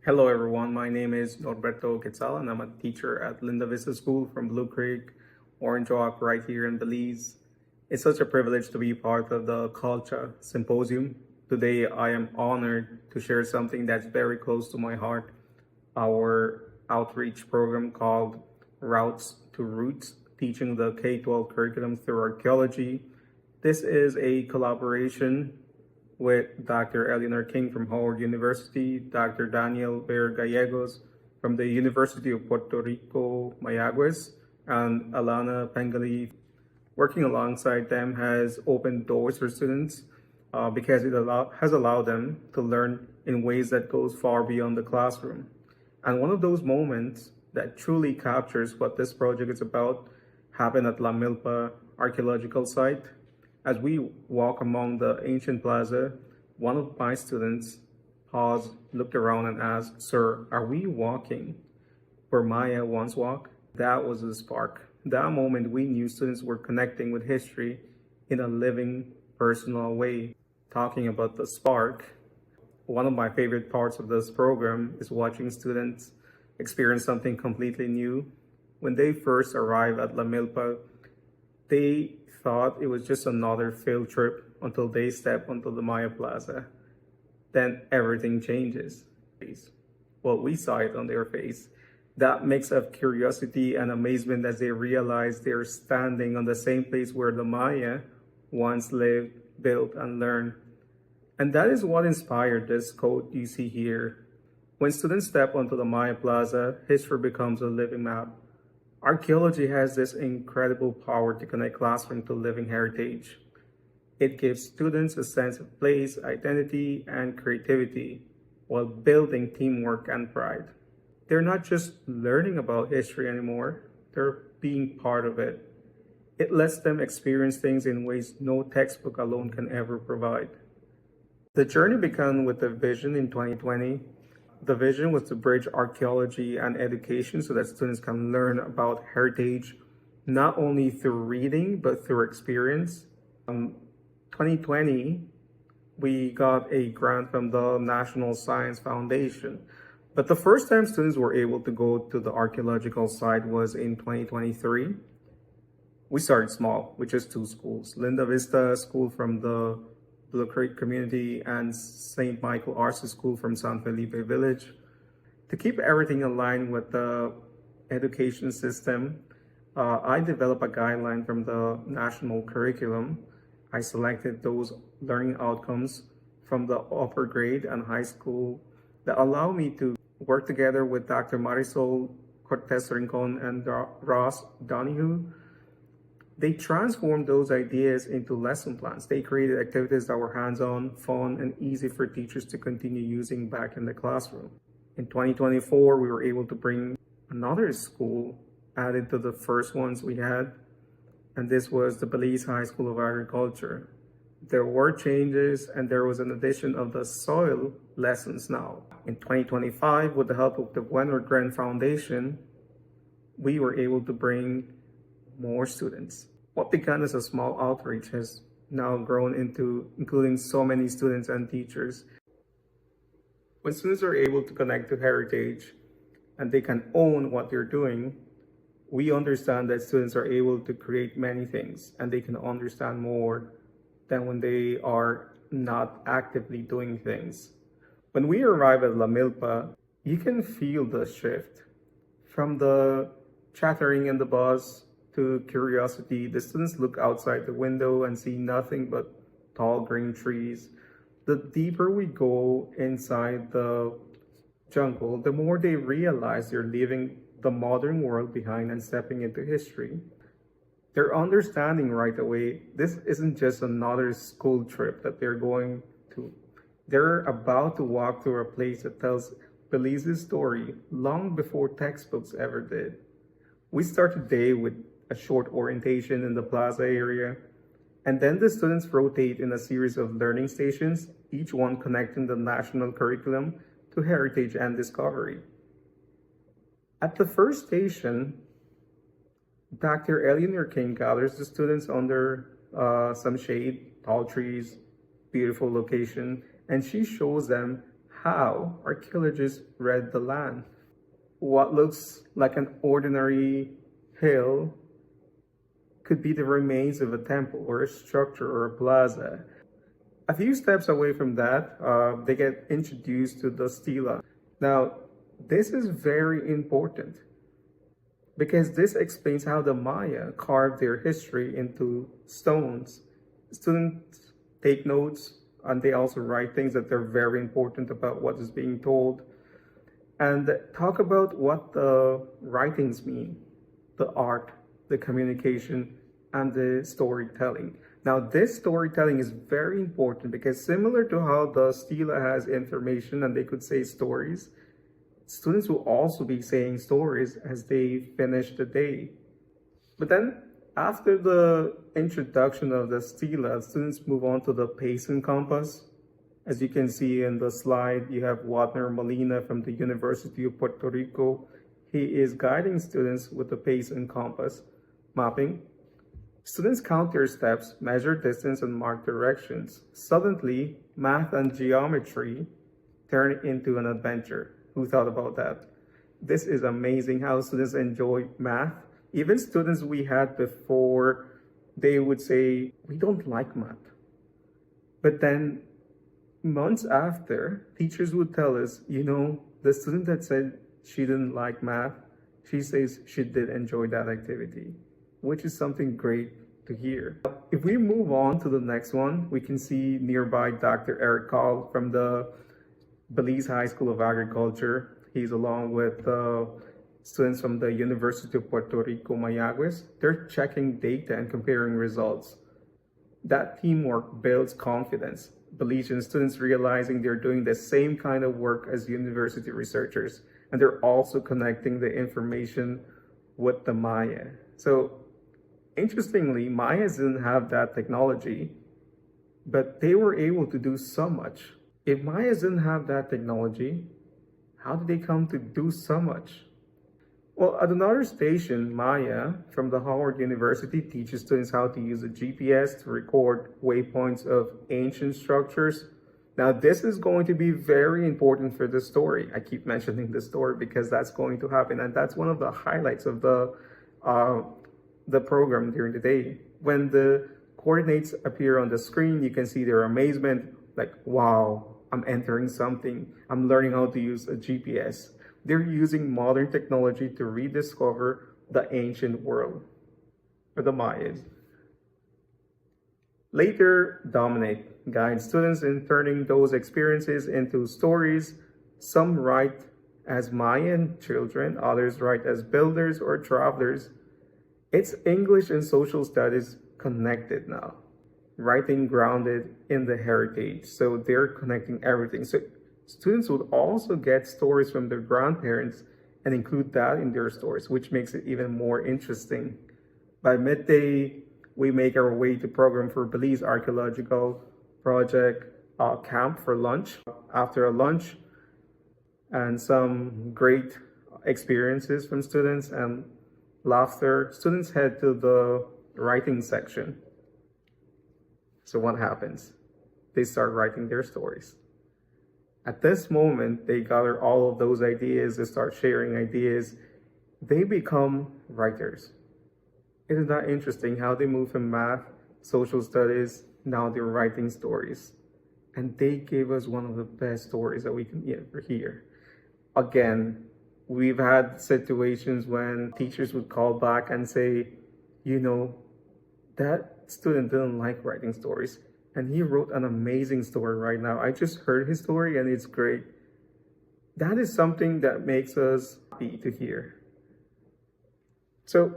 Hello everyone, my name is Norberto Quetzal and I'm a teacher at Linda Vista School from Blue Creek, Orange Walk right here in Belize. It's such a privilege to be part of the Culture Symposium. Today I am honored to share something that's very close to my heart, our outreach program called Routes to Roots, teaching the K-12 curriculum through archaeology. This is a collaboration with Dr. Eleanor King from Howard University, Dr. Daniel Ver Gallegos from the University of Puerto Rico, Mayagüez, and Alana Pengali. Working alongside them has opened doors for students because it has allowed them to learn in ways that goes far beyond the classroom. And one of those moments that truly captures what this project is about happened at La Milpa archaeological site. As we walk among the ancient plaza, one of my students paused, looked around and asked, "Sir, are we walking where Maya once walked?" That was a spark. That moment we knew students were connecting with history in a living, personal way. Talking about the spark, one of my favorite parts of this program is watching students experience something completely new. When they first arrived at La Milpa, they thought it was just another field trip until they step onto the Maya Plaza. Then everything changes. Well, we saw it on their face. That mix of curiosity and amazement as they realize they're standing on the same place where the Maya once lived, built, and learned. And that is what inspired this quote you see here. When students step onto the Maya Plaza, history becomes a living map. Archaeology has this incredible power to connect classroom to living heritage. It gives students a sense of place, identity, and creativity while building teamwork and pride. They're not just learning about history anymore, they're being part of it. It lets them experience things in ways no textbook alone can ever provide. The journey began with a vision in 2020. The vision was to bridge archaeology and education so that students can learn about heritage, not only through reading, but through experience. 2020, we got a grant from the National Science Foundation. But the first time students were able to go to the archaeological site was in 2023. We started small with just two schools, Linda Vista School from the Blue Creek community and St. Michael Arts School from San Felipe Village. To keep everything aligned with the education system, I developed a guideline from the national curriculum. I selected those learning outcomes from the upper grade and high school that allow me to work together with Dr. Marisol Cortez Rincon and Ross Donahue. They transformed those ideas into lesson plans. They created activities that were hands-on, fun, and easy for teachers to continue using back in the classroom. In 2024, we were able to bring another school added to the first ones we had, and this was the Belize High School of Agriculture. There were changes, and there was an addition of the soil lessons now. In 2025, with the help of the Wentworth Grant Foundation, we were able to bring more students. What began as a small outreach has now grown into including so many students and teachers. When students are able to connect to heritage and they can own what they're doing, we understand that students are able to create many things and they can understand more than when they are not actively doing things. When we arrive at La Milpa, you can feel the shift from the chattering in the bus to curiosity. The students look outside the window and see nothing but tall green trees. The deeper we go inside the jungle, the more they realize they're leaving the modern world behind and stepping into history. They're understanding right away, this isn't just another school trip that they're going to. They're about to walk through a place that tells Belize's story long before textbooks ever did. We start today with a short orientation in the plaza area, and then the students rotate in a series of learning stations, each one connecting the national curriculum to heritage and discovery. At the first station, Dr. Eleanor King gathers the students under some shade, tall trees, beautiful location, and she shows them how archaeologists read the land. What looks like an ordinary hill could be the remains of a temple or a structure or a plaza. A few steps away from that, they get introduced to the stela. Now, this is very important because this explains how the Maya carved their history into stones. Students take notes and they also write things that they're very important about what is being told and talk about what the writings mean, the art, the communication, and the storytelling. Now, this storytelling is very important because similar to how the stela has information and they could say stories, students will also be saying stories as they finish the day. But then, after the introduction of the stela, students move on to the pace and compass. As you can see in the slide, you have Wagner Molina from the University of Puerto Rico. He is guiding students with the pace and compass mapping. Students count their steps, measure distance, and mark directions. Suddenly, math and geometry turn into an adventure. Who thought about that? This is amazing how students enjoy math. Even students we had before, they would say, we don't like math. But then months after, teachers would tell us, you know, the student that said she didn't like math, she says she did enjoy that activity, which is something great to hear. If we move on to the next one, we can see nearby Dr. Eric Call from the Belize High School of Agriculture. He's along with students from the University of Puerto Rico, Mayagüez. They're checking data and comparing results. That teamwork builds confidence. Belizean students realizing they're doing the same kind of work as university researchers, and they're also connecting the information with the Maya. So interestingly, Mayas didn't have that technology, but they were able to do so much. If Mayas didn't have that technology, how did they come to do so much? Well, at another station, Maya from the Howard University teaches students how to use a GPS to record waypoints of ancient structures. Now, this is going to be very important for the story. I keep mentioning the story because that's going to happen, and that's one of the highlights of the program during the day. When the coordinates appear on the screen, you can see their amazement, like, wow, I'm entering something. I'm learning how to use a GPS. They're using modern technology to rediscover the ancient world, or the Mayas. Later, Dominic guides students in turning those experiences into stories. Some write as Mayan children, others write as builders or travelers. It's English and social studies connected now. Writing grounded in the heritage. So they're connecting everything. So students would also get stories from their grandparents and include that in their stories, which makes it even more interesting. By midday, we make our way to program for Belize Archaeological Project camp for lunch. After a lunch and some great experiences from students and laughter, students head to the writing section. So what happens? They start writing their stories. At this moment, they gather all of those ideas, they start sharing ideas. They become writers. Isn't that interesting how they move from math, social studies, now they're writing stories. And they gave us one of the best stories that we can ever hear. Again, we've had situations when teachers would call back and say, you know, that student didn't like writing stories. And he wrote an amazing story right now. I just heard his story and it's great. That is something that makes us happy to hear. So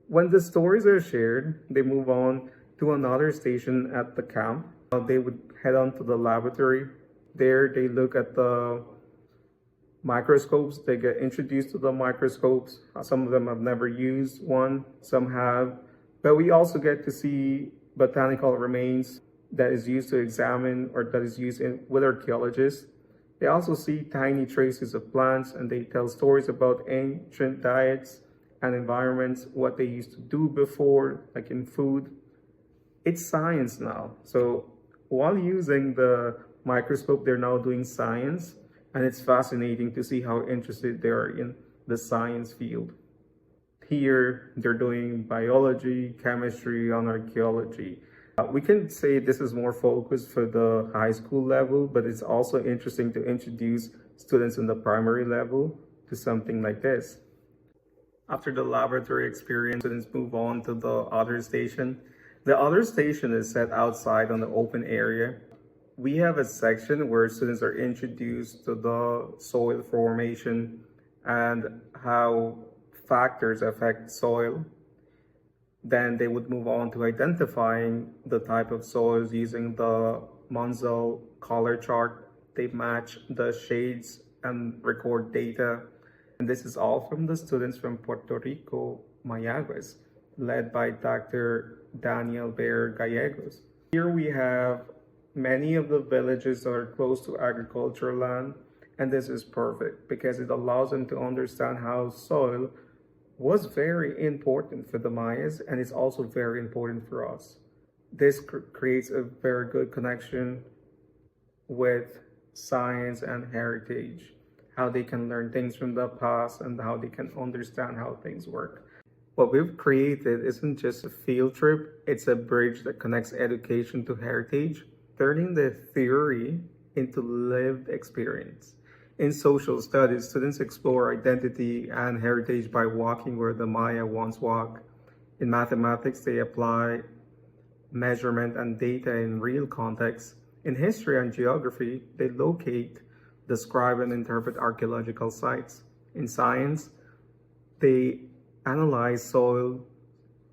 when the stories are shared, they move on to another station at the camp. They would head on to the laboratory. There they look at the microscopes. They get introduced to the microscopes. Some of them have never used one, some have. But we also get to see botanical remains that is used to examine or that is used with archaeologists. They also see tiny traces of plants and they tell stories about ancient diets and environments, what they used to do before, like in food. It's science now. So while using the microscope, they're now doing science. and it's fascinating to see how interested they are in the science field. Here, they're doing biology, chemistry, and archaeology. We can say this is more focused for the high school level, but it's also interesting to introduce students in the primary level to something like this. After the laboratory experience, students move on to the other station. The other station is set outside on the open area. We have a section where students are introduced to the soil formation and how factors affect soil. Then they would move on to identifying the type of soils using the Monzel color chart. They match the shades and record data. And this is all from the students from Puerto Rico, Mayagüez, led by Dr. Daniel Bear Gallegos. Here we have many of the villages that are close to agricultural land, and this is perfect because it allows them to understand how soil was very important for the Mayas, and it's also very important for us. This creates a very good connection with science and heritage, how they can learn things from the past and how they can understand how things work. What we've created isn't just a field trip, it's a bridge that connects education to heritage, turning the theory into lived experience. In social studies, students explore identity and heritage by walking where the Maya once walked. In mathematics, they apply measurement and data in real context. In history and geography, they locate, describe, and interpret archaeological sites. In science, they analyze soil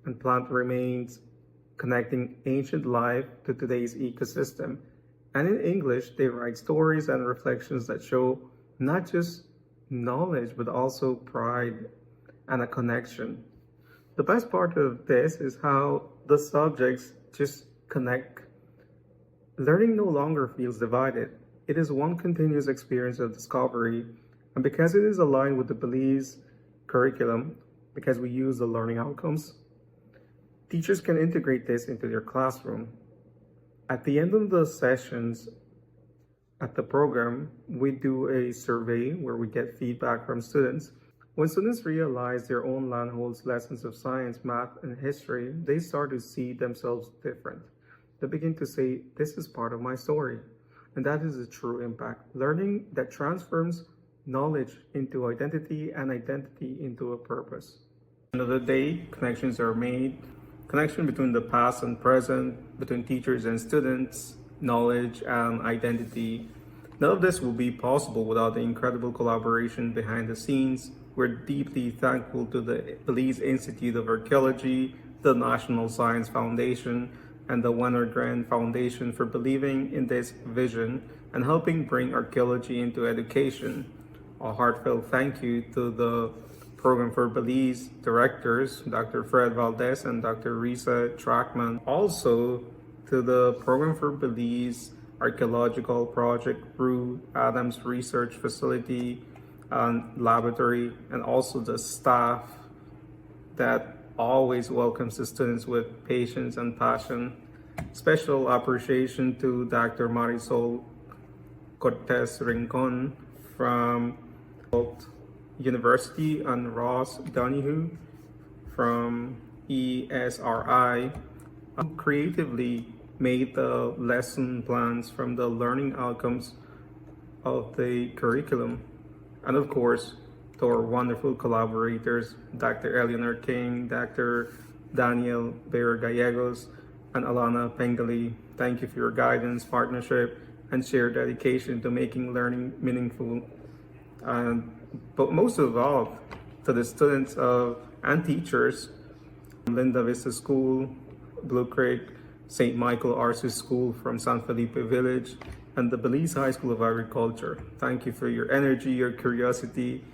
and plant remains, connecting ancient life to today's ecosystem. And in English, they write stories and reflections that show not just knowledge, but also pride and a connection. The best part of this is how the subjects just connect. Learning no longer feels divided. It is one continuous experience of discovery. And because it is aligned with the Belize curriculum, because we use the learning outcomes, teachers can integrate this into their classroom. At the end of the sessions at the program, we do a survey where we get feedback from students. When students realize their own land holds lessons of science, math, and history, they start to see themselves different. They begin to say, this is part of my story. And that is a true impact. Learning that transforms knowledge into identity and identity into a purpose. At the end of the day, connections are made. Connection between the past and present, between teachers and students, knowledge and identity. None of this will be possible without the incredible collaboration behind the scenes. We're deeply thankful to the Belize Institute of Archaeology, the National Science Foundation, and the Wenner-Gren Foundation for believing in this vision and helping bring archaeology into education. A heartfelt thank you to the Program for Belize directors, Dr. Fred Valdez and Dr. Risa Trackman. Also to the Program for Belize Archaeological Project through Adams Research Facility and Laboratory, and also the staff that always welcomes the students with patience and passion. Special appreciation to Dr. Marisol Cortez Rincon from University and Ross Donahue from ESRI, who creatively made the lesson plans from the learning outcomes of the curriculum. And of course, to our wonderful collaborators, Dr. Eleanor King, Dr. Daniel Bear Gallegos, and Alana Pengali. Thank you for your guidance, partnership, and shared dedication to making learning meaningful. But most of all, to the students and teachers, Linda Vista School, Blue Creek, St. Michael Arce School from San Felipe Village, and the Belize High School of Agriculture. Thank you for your energy, your curiosity,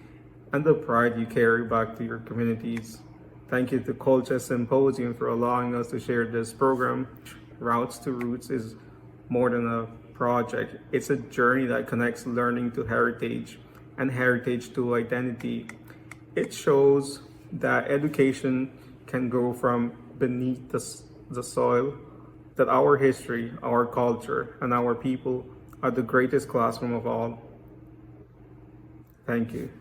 and the pride you carry back to your communities. Thank you to Colcha Symposium for allowing us to share this program. Routes to Roots is more than a project. It's a journey that connects learning to heritage and heritage to identity. It shows that education can go from beneath the soil, that our history, our culture, and our people are the greatest classroom of all. Thank you.